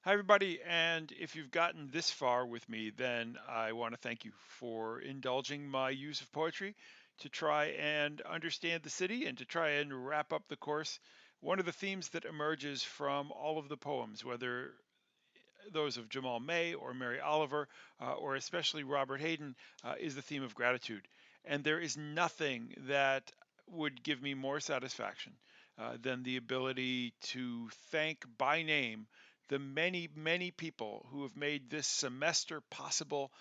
Hi, everybody. And if you've gotten this far with me, then I want to thank you for indulging my use of poetry to try and understand the city and to try and wrap up the course. One of the themes that emerges from all of the poems, whether those of Jamal May or Mary Oliver, or especially Robert Hayden, is the theme of gratitude. And there is nothing that would give me more satisfaction than the ability to thank by name the many, many people who have made this semester possible,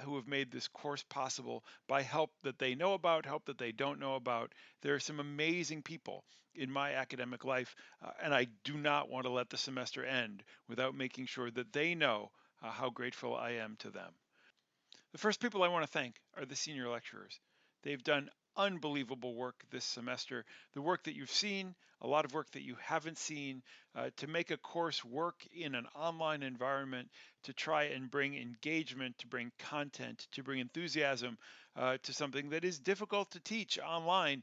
who have made this course possible by help that they know about, help that they don't know about. There are some amazing people in my academic life, and I do not want to let the semester end without making sure that they know how grateful I am to them. The first people I want to thank are the senior lecturers. They've done unbelievable work this semester. The work that you've seen, a lot of work that you haven't seen, to make a course work in an online environment, to try and bring engagement, to bring content, to bring enthusiasm to something that is difficult to teach online.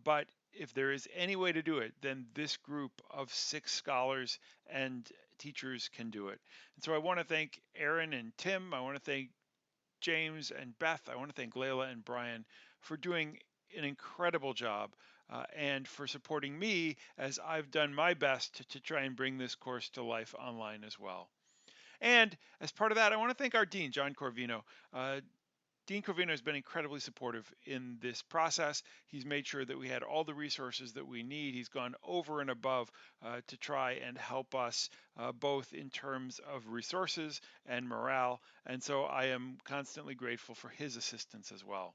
But if there is any way to do it, then this group of 6 scholars and teachers can do it. And so I want to thank Aaron and Tim. I want to thank James and Beth. I want to thank Layla and Brian for doing an incredible job and for supporting me as I've done my best to try and bring this course to life online as well. And as part of that, I want to thank our dean, John Corvino. Dean Corvino has been incredibly supportive in this process. He's made sure that we had all the resources that we need. He's gone over and above to try and help us both in terms of resources and morale. And so I am constantly grateful for his assistance as well.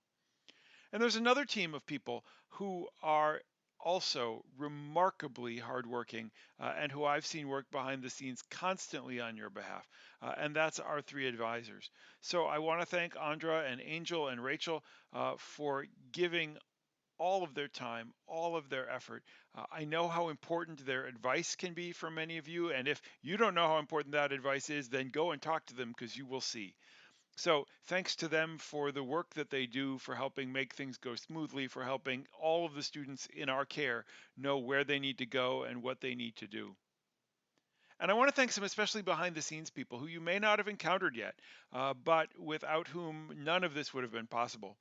And there's another team of people who are also remarkably hardworking and who I've seen work behind the scenes constantly on your behalf. And that's our three advisors. So I want to thank Andra and Angel and Rachel for giving all of their time, all of their effort. I know how important their advice can be for many of you. And if you don't know how important that advice is, then go and talk to them because you will see. So thanks to them for the work that they do, for helping make things go smoothly, for helping all of the students in our care know where they need to go and what they need to do. And I want to thank some especially behind the scenes people who you may not have encountered yet, but without whom none of this would have been possible.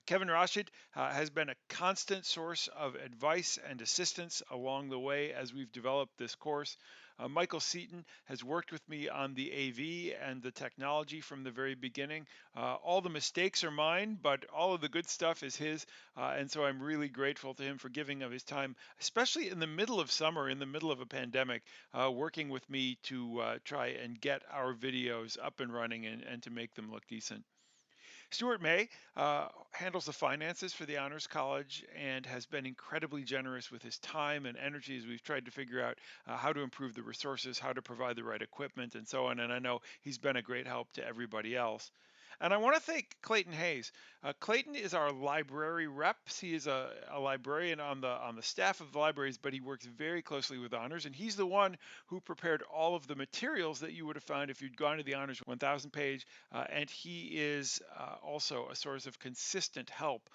Kevin Rashid has been a constant source of advice and assistance along the way as we've developed this course. Michael Seaton has worked with me on the AV and the technology from the very beginning. All the mistakes are mine, but all of the good stuff is his. And so I'm really grateful to him for giving of his time, especially in the middle of summer, in the middle of a pandemic, working with me to try and get our videos up and running and to make them look decent. Stuart May handles the finances for the Honors College and has been incredibly generous with his time and energy as we've tried to figure out how to improve the resources, how to provide the right equipment, and so on. And I know he's been a great help to everybody else. And I want to thank Clayton Hayes. Clayton is our library rep. He is a librarian on the staff of the libraries, but he works very closely with Honors, and he's the one who prepared all of the materials that you would have found if you'd gone to the Honors 1000 page. And he is also a source of consistent help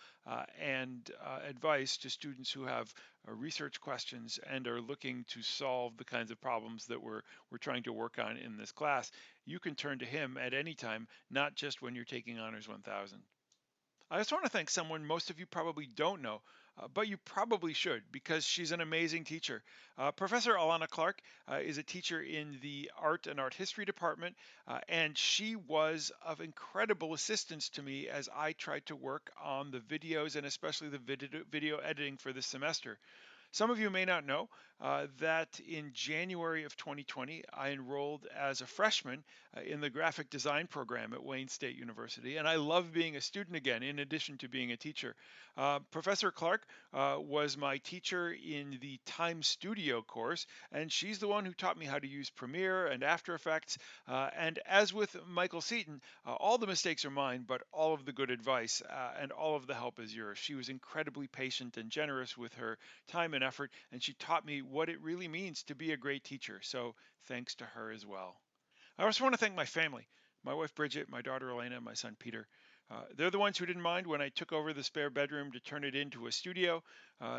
and advice to students who have research questions and are looking to solve the kinds of problems that we're trying to work on in this class. You can turn to him at any time, not just when you're taking Honors 1000. I just want to thank someone most of you probably don't know, but you probably should because she's an amazing teacher. Professor Alana Clark is a teacher in the art and art history department, and she was of incredible assistance to me as I tried to work on the videos and especially the video editing for this semester. Some of you may not know that in January of 2020, I enrolled as a freshman in the graphic design program at Wayne State University, and I love being a student again, in addition to being a teacher. Professor Clark was my teacher in the Time Studio course, and she's the one who taught me how to use Premiere and After Effects. And as with Michael Seaton, all the mistakes are mine, but all of the good advice and all of the help is yours. She was incredibly patient and generous with her time and effort, and she taught me what it really means to be a great teacher. So thanks to her as well. I also want to thank my family, my wife Bridget, my daughter Elena, and my son Peter. They're the ones who didn't mind when I took over the spare bedroom to turn it into a studio.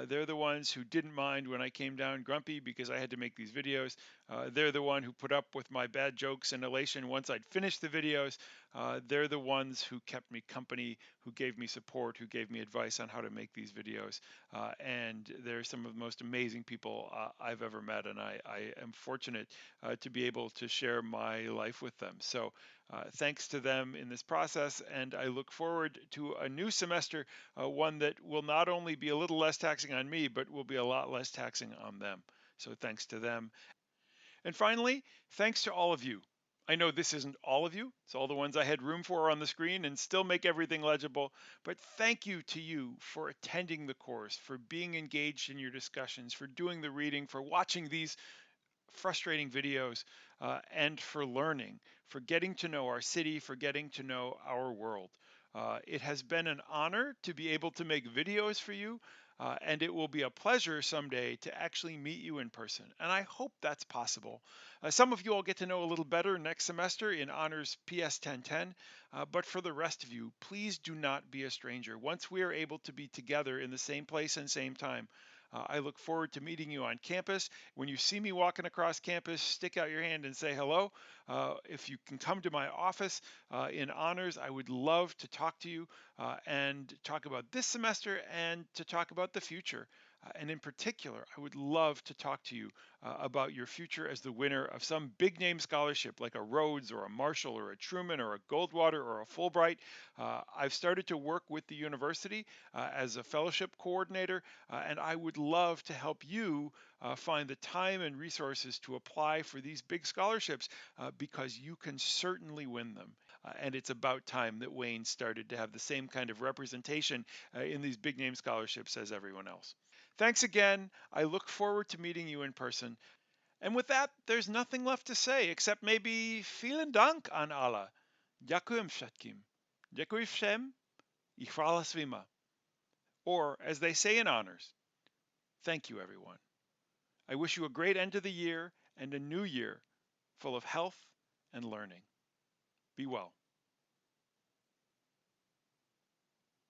They're the ones who didn't mind when I came down grumpy because I had to make these videos. They're the one who put up with my bad jokes and elation once I'd finished the videos. They're the ones who kept me company, who gave me support, who gave me advice on how to make these videos. And they're some of the most amazing people I've ever met, and I am fortunate to be able to share my life with them. So thanks to them in this process, and I look forward to a new semester, one that will not only be a little less taxing on me, but will be a lot less taxing on them. So thanks to them. And finally, thanks to all of you. I know this isn't all of you, it's all the ones I had room for on the screen and still make everything legible, but thank you to you for attending the course, for being engaged in your discussions, for doing the reading, for watching these frustrating videos, and for learning, for getting to know our city, for getting to know our world. It has been an honor to be able to make videos for you, and it will be a pleasure someday to actually meet you in person. And I hope that's possible. Some of you I'll get to know a little better next semester in Honors PS 1010, but for the rest of you, please do not be a stranger. Once we are able to be together in the same place and same time, I look forward to meeting you on campus. When you see me walking across campus, stick out your hand and say hello. If you can come to my office in honors, I would love to talk to you and talk about this semester and to talk about the future. And in particular, I would love to talk to you about your future as the winner of some big name scholarship like a Rhodes or a Marshall or a Truman or a Goldwater or a Fulbright. I've started to work with the university as a fellowship coordinator, and I would love to help you find the time and resources to apply for these big scholarships because you can certainly win them. And it's about time that Wayne started to have the same kind of representation in these big name scholarships as everyone else. Thanks again. I look forward to meeting you in person. And with that, there's nothing left to say except maybe vielen Dank an alle. Ďakujem všetkým. Ďakujem všem i chvála svima. Or, as they say in honors, thank you, everyone. I wish you a great end to the year and a new year full of health and learning. Be well.